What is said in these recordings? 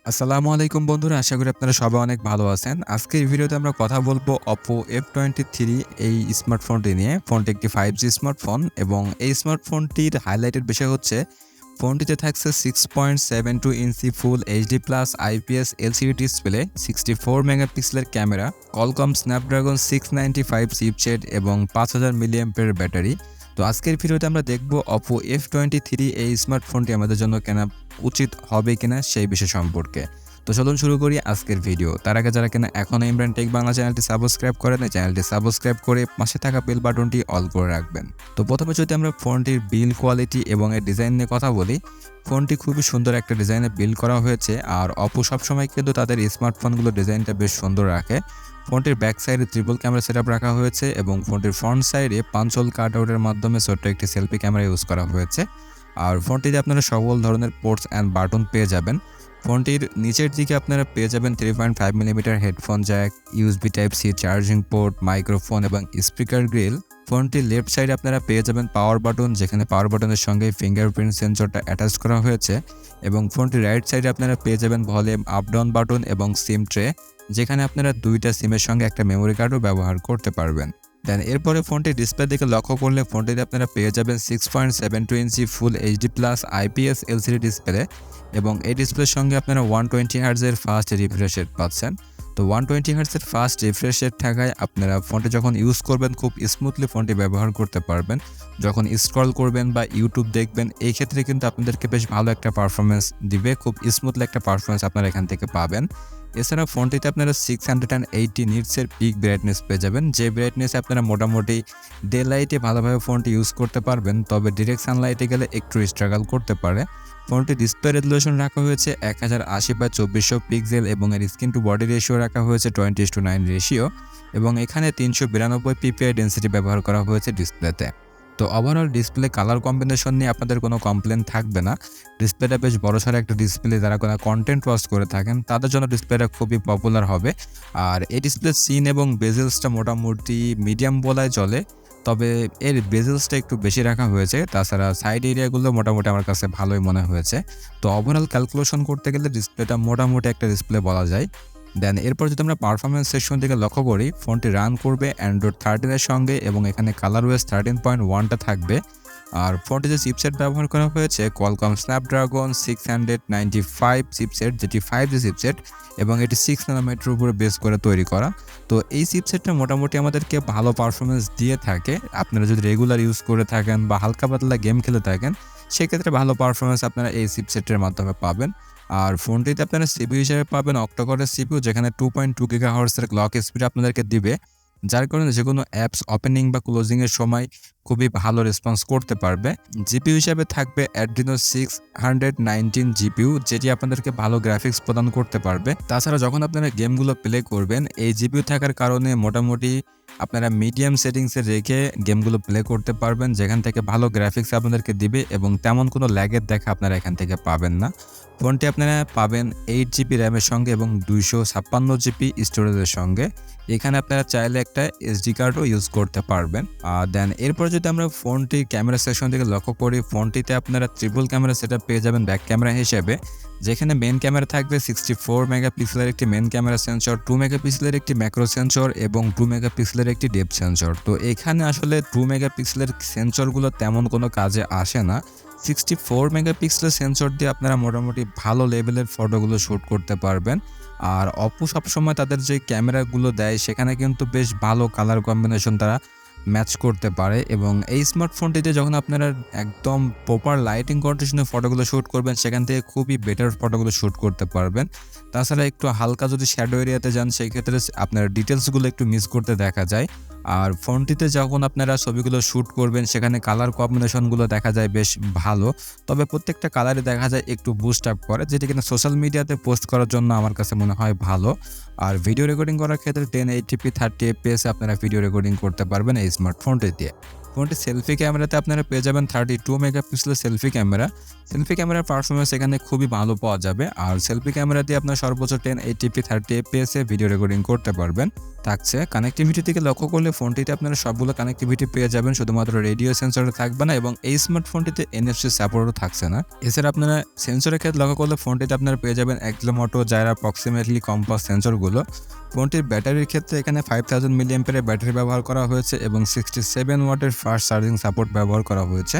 আসসালামু আলাইকুম বন্ধুরা, আশা করি আপনারা সবাই অনেক ভালো আছেন। আজকের এই ভিডিওতে আমরা কথা বলবো Oppo F23 এই স্মার্টফোনটি নিয়ে। ফোনটি একটি 5G স্মার্টফোন এবং এই স্মার্টফোনটির হাইলাইটের বিষয় হচ্ছে ফোনটিতে থাকছে 6.72 ইঞ্চি full HD plus IPS LCD display, 64 মেগাপিক্সেলের ক্যামেরা, Qualcomm Snapdragon 695 চিপসেট এবং 5000 মিলিঅ্যাম্পিয়ার ব্যাটারি। তো আজকের ভিডিওতে আমরা দেখব Oppo F23 এই স্মার্টফোনটি আমাদের জন্য কেনা উচিত হবে কিনা সেই বিষয় সম্পর্কে। তো চলুন শুরু করি আজকের ভিডিও। তার আগে যারা কিনা এখনো ইমরান টেক বাংলা চ্যানেলটি সাবস্ক্রাইব করেন, চ্যানেলটি সাবস্ক্রাইব করে পাশে থাকা বেল বাটনটি অল করে রাখবেন। তো প্রথমে যদি আমরা ফোনটির বিল্ড কোয়ালিটি এবং এর ডিজাইন নিয়ে কথা বলি, ফোনটি খুবই সুন্দর একটা ডিজাইনে বিল্ড করা হয়েছে। আর Oppo সবসময় কিন্তু তাদের স্মার্টফোনগুলো ডিজাইনটা বেশ সুন্দর রাখে। ফোনটির ব্যাক সাইডে ট্রিপল ক্যামেরা সেটআপ রাখা হয়েছে এবং ফোনটির ফ্রন্ট সাইডে পাঞ্চ-হোল কাটআউটের মাধ্যমে ছোট্ট একটি সেলফি ক্যামেরা ইউজ করা হয়েছে। আর ফোনটিতে আপনারা সকল ধরনের পোর্টস অ্যান্ড বাটন পেয়ে যাবেন। ফোনটির নিচের দিকে আপনারা পেয়ে যাবেন 3.5 millimetre headphone jack, USB type C charging port, microphone এবং স্পিকার গ্রিল। ফোনটির লেফট সাইডে আপনারা পেয়ে যাবেন পাওয়ার বাটন, যেখানে পাওয়ার বাটনের সঙ্গে ফিঙ্গারপ্রিন্ট সেন্সরটা অ্যাটাচ করা হয়েছে এবং ফোনটির রাইট সাইডে আপনারা পেয়ে যাবেন ভলিউম আপ ডাউন বাটন এবং সিম ট্রে, যেখানে আপনারা দুইটা সিমের সঙ্গে একটা মেমোরি কার্ডও ব্যবহার করতে পারবেন। দেন এরপরে ফোনটির ডিসপ্লে দিকে লক্ষ্য করলে ফোনটিতে আপনারা পেয়ে যাবেন 6.72 ইঞ্চি full HD plus IPS LCD display এবং এই ডিসপ্লের সঙ্গে আপনারা 120 হার্টজের ফাস্ট রিফ্রেশ রেট পাচ্ছেন। তো 120 হার্টজের ফাস্ট রিফ্রেশ রেট থাকায় আপনারা ফোনটি যখন ইউজ করবেন খুব স্মুথলি ফোনটি ব্যবহার করতে পারবেন। যখন স্ক্রল করবেন বা ইউটিউব দেখবেন, এই ক্ষেত্রে কিন্তু আপনাদেরকে বেশ ভালো একটা পারফরমেন্স দিবে, খুব স্মুথলি একটা পারফরমেন্স আপনারা এখান থেকে পাবেন। এছাড়া ফোনটিতে আপনারা 680 নিটসের পিক ব্রাইটনেস পেয়ে যাবেন, যে ব্রাইটনেসে আপনারা মোটামুটি ডে লাইটে ভালোভাবে ফোনটি ইউজ করতে পারবেন, তবে ডিরেক্ট সানলাইটে গেলে একটু স্ট্রাগল করতে পারে। ফোনটি ডিসপ্লে রেজুলেশন রাখা হয়েছে 1080x2400 পিক্সেল এবং এর স্ক্রিন টু বডি রেশিও রাখা হয়েছে 20:9 রেশিও এবং এখানে 392 পিপিআই ডেন্সিটি ব্যবহার করা হয়েছে ডিসপ্লেতে। তো ওভারঅল ডিসপ্লে কালার কম্বিনেশন নিয়ে আপনাদের কোনো কমপ্লেন থাকবে না। ডিসপ্লেটা বেশ বড়সড় একটা ডিসপ্লে, যারা কোনো কন্টেন্ট ওয়াচ করে থাকেন তাদের জন্য ডিসপ্লেটা খুবই পপুলার হবে। আর এই ডিসপ্লে সিন এবং বেজেলসটা মোটামুটি মিডিয়াম বলাই চলে, তবে এর বেজেলসটা একটু বেশি রাখা হয়েছে। তাছাড়া সাইড এরিয়াগুলো মোটামুটি আমার কাছে ভালোই মনে হয়েছে। তো ওভারঅল ক্যালকুলেশন করতে গেলে ডিসপ্লেটা মোটামুটি একটা ডিসপ্লে বলা যায়। দেন এরপর যদি আমরা পারফরমেন্স সেকশন দিকে লক্ষ্য করি, ফোনটি রান করবে অ্যান্ড্রয়েড 13 এর সঙ্গে এবং এখানে কালারওয়েজ 13.1টা থাকবে। আর ফোনটিতে চিপসেট ব্যবহার করা হয়েছে Qualcomm Snapdragon 695 চিপসেট, যেটি 5G চিপসেট এবং এটি 6 ন্যানোমিটার উপরে বেস করে তৈরি করা। তো এই চিপসেটটা মোটামুটি আমাদেরকে ভালো পারফরমেন্স দিয়ে থাকে। আপনারা যদি রেগুলার ইউজ করে থাকেন বা হালকা পাতলা গেম খেলে থাকেন, সেক্ষেত্রে ভালো পারফরমেন্স আপনারা এই চিপসেটের মাধ্যমে পাবেন। আর ফোনটিতে আপনারা সিপিইউ হিসেবে পাবেন অক্টা-কোরের সিপিইউ, যেখানে 2.2 গিগাহার্টজের ক্লক স্পিড আপনাদেরকে দিবে, যার কারণে যেকোনো অ্যাপস ওপেনিং বা ক্লোজিং এর সময় খুবই ভালো রেসপন্স করতে পারবে। জিপিইউ হিসেবে থাকবে Adreno 619 জিপিইউ, যেটি আপনাদেরকে ভালো গ্রাফিক্স প্রদান করতে পারবে। তাছাড়া যখন আপনারা গেমগুলো প্লে করবেন, এই জিপিইউ থাকার কারণে মোটামুটি আপনারা মিডিয়াম সেটিংসে রেখে গেমগুলো প্লে করতে পারবেন, যেখান থেকে ভালো গ্রাফিক্স আপনাদেরকে দিবে এবং তেমন কোনো ল্যাগের দেখা আপনারা এখান থেকে পাবেন না। ফোনটি আপনারা পাবেন 8GB র্যামের সঙ্গে এবং 256GB স্টোরেজের সঙ্গে। এখানে আপনারা চাইলে একটা এসডি কার্ডও ইউজ করতে পারবেন। দেন এরপর যদি আমরা ফোনটির ক্যামেরা সেকশন থেকে লক্ষ্য করি, ফোনটিতে আপনারা ট্রিপল ক্যামেরা সেটআপ পেয়ে যাবেন ব্যাক ক্যামেরা হিসেবে, যেখানে মেন ক্যামেরা থাকবে 64 মেগাপিক্সেলের একটি মেন ক্যামেরা সেন্সর, 2 মেগাপিক্সেলের একটি ম্যাক্রো সেন্সর এবং 2 মেগাপিক্সেলের একটি ডেপথ সেন্সর। তো এখানে আসলে 2 মেগাপিক্সেলের সেন্সরগুলো তেমন কোনো কাজে আসে না। 64 মেগাপিক্সেলের সেন্সর দিয়ে আপনারা মোটামুটি ভালো লেভেলের ফটোগুলো শ্যুট করতে পারবেন। আর Oppo সবসময় তাদের যে ক্যামেরাগুলো দেয় সেখানে কিন্তু বেশ ভালো কালার কম্বিনেশন তারা ম্যাচ করতে পারে এবং এই স্মার্টফোনটিতে যখন আপনারা একদম প্রপার লাইটিং কন্ডিশনে ফটোগুলো শ্যুট করবেন, সেখান থেকে খুবই বেটার ফটোগুলো শ্যুট করতে পারবেন। তাছাড়া একটু হালকা যদি শ্যাডো এরিয়াতে যান, সেই ক্ষেত্রে আপনার ডিটেলসগুলো একটু মিস করতে দেখা যায়। আর ফোনটিতে যখন আপনারা ছবিগুলো শ্যুট করবেন, সেখানে কালার কম্বিনেশনগুলো দেখা যায় বেশ ভালো, তবে প্রত্যেকটা কালারই দেখা যায় একটু বুস্ট আপ করে, যেটি কিনা সোশ্যাল মিডিয়াতে পোস্ট করার জন্য আমার কাছে মনে হয় ভালো। আর ভিডিও রেকর্ডিং করার ক্ষেত্রে 1080p 30fps আপনারা ভিডিও রেকর্ডিং করতে পারবেন এই স্মার্টফোনটি দিয়ে। ফোনটি সেলফি ক্যামেরাতে আপনারা পেয়ে যাবেন 32 মেগাপিক্সেলের সেলফি ক্যামেরা। সেলফি ক্যামেরার পারফরমেন্স এখানে খুবই ভালো পাওয়া যাবে। আর সেলফি ক্যামেরা দিয়ে আপনার সর্বোচ্চ 1080p 30fps এ ভিডিও রেকর্ডিং করতে পারবেন। থাকছে। কানেক্টিভিটি থেকে লক্ষ্য করলে ফোনটিতে আপনারা সবগুলো কানেক্টিভিটি পেয়ে যাবেন, শুধুমাত্র রেডিও সেন্সর থাকবে না এবং এই স্মার্টফোনটিতে NFC সাপোর্টও থাকছে না। এছাড়া আপনারা সেন্সরের ক্ষেত্রে লক্ষ্য করলে ফোনটিতে আপনারা পেয়ে যাবেন অ্যাক্সিলোমোটো, জাইরো, অ্যাপ্রক্সিমেটলি কম্পাস সেন্সরগুলো। ফোনটির ব্যাটারির ক্ষেত্রে এখানে 5000 মিলিঅ্যাম্পিয়ারের ব্যাটারি ব্যবহার করা হয়েছে এবং 67 ওয়াটের ফাস্ট চার্জিং সাপোর্ট ব্যবহার করা হয়েছে,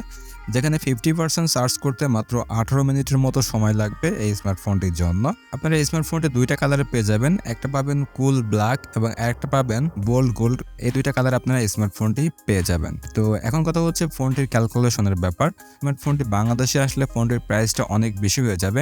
যেখানে 50% চার্জ করতে মাত্র 18 মিনিটের মতো সময় লাগবে এই স্মার্টফোনটির জন্য। আপনারা এই স্মার্টফোনটি দুইটা কালারে পেয়ে যাবেন, একটা পাবেন কুল ব্ল্যাক এবং আরেকটা পাবেন বোল্ড গোল্ড। এই দুইটা কালার আপনারা এই স্মার্টফোনটি পেয়ে যাবেন। তো এখন কথা হচ্ছে ফোনটির ক্যালকুলেশনের ব্যাপার। স্মার্টফোনটি বাংলাদেশে আসলে ফোনটির প্রাইসটা অনেক বেশি হয়ে যাবে,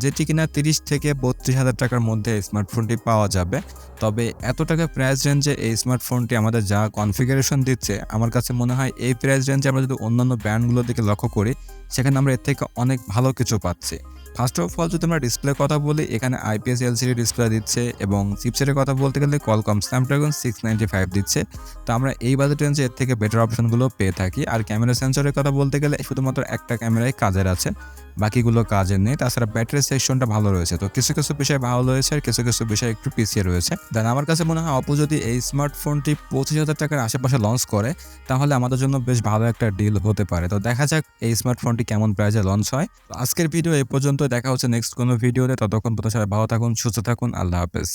যেটি কিনা 30 থেকে 32,000 টাকার মধ্যে স্মার্টফোনটি পাওয়া যাবে। তবে এত টাকা প্রাইস রেঞ্জে এই স্মার্টফোনটি আমাদের যা কনফিগারেশন দিচ্ছে, আমার কাছে মনে হয় এই প্রাইস রেঞ্জে আমরা যদি অন্যান্য ব্র্যান্ডগুলোর দিকে লক্ষ্য করি, সেখানে আমরা এর থেকে অনেক ভালো কিছু পাচ্ছি। ফার্স্ট অফ অল যদি আমরা ডিসপ্লের কথা বলি, এখানে IPS LCD ডিসপ্লে দিচ্ছে এবং চিপসেটের কথা বলতে গেলে Qualcomm Snapdragon 695 দিচ্ছে। তো আমরা এই বাজেট রেঞ্জে এর থেকে বেটার অপশনগুলো পেয়ে থাকি। আর ক্যামেরা সেন্সরের কথা বলতে গেলে শুধুমাত্র একটা ক্যামেরাই কাজের আছে, বাকিগুলো কাজের নেই। তাছাড়া ব্যাটারি সেকশনটা ভালো রয়েছে। তো কিছু কিছু বিষয় ভালো রয়েছে আর কিছু কিছু বিষয় একটু পিছিয়ে রয়েছে। দেন আমার কাছে মনে হয় Oppo যদি এই স্মার্টফোনটি 25,000 টাকার আশেপাশে লঞ্চ করে, তাহলে আমাদের জন্য বেশ ভালো একটা ডিল হতে পারে। তো দেখা যাক এই স্মার্টফোনটি কেমন প্রাইসে লঞ্চ হয়। তো আজকের ভিডিও এই পর্যন্ত, দেখা হচ্ছে নেক্সট কোনো ভিডিওতে। ততক্ষণ পর্যন্ত সবাই ভালো থাকুন, সুস্থ থাকুন, আল্লাহ হাফেজ।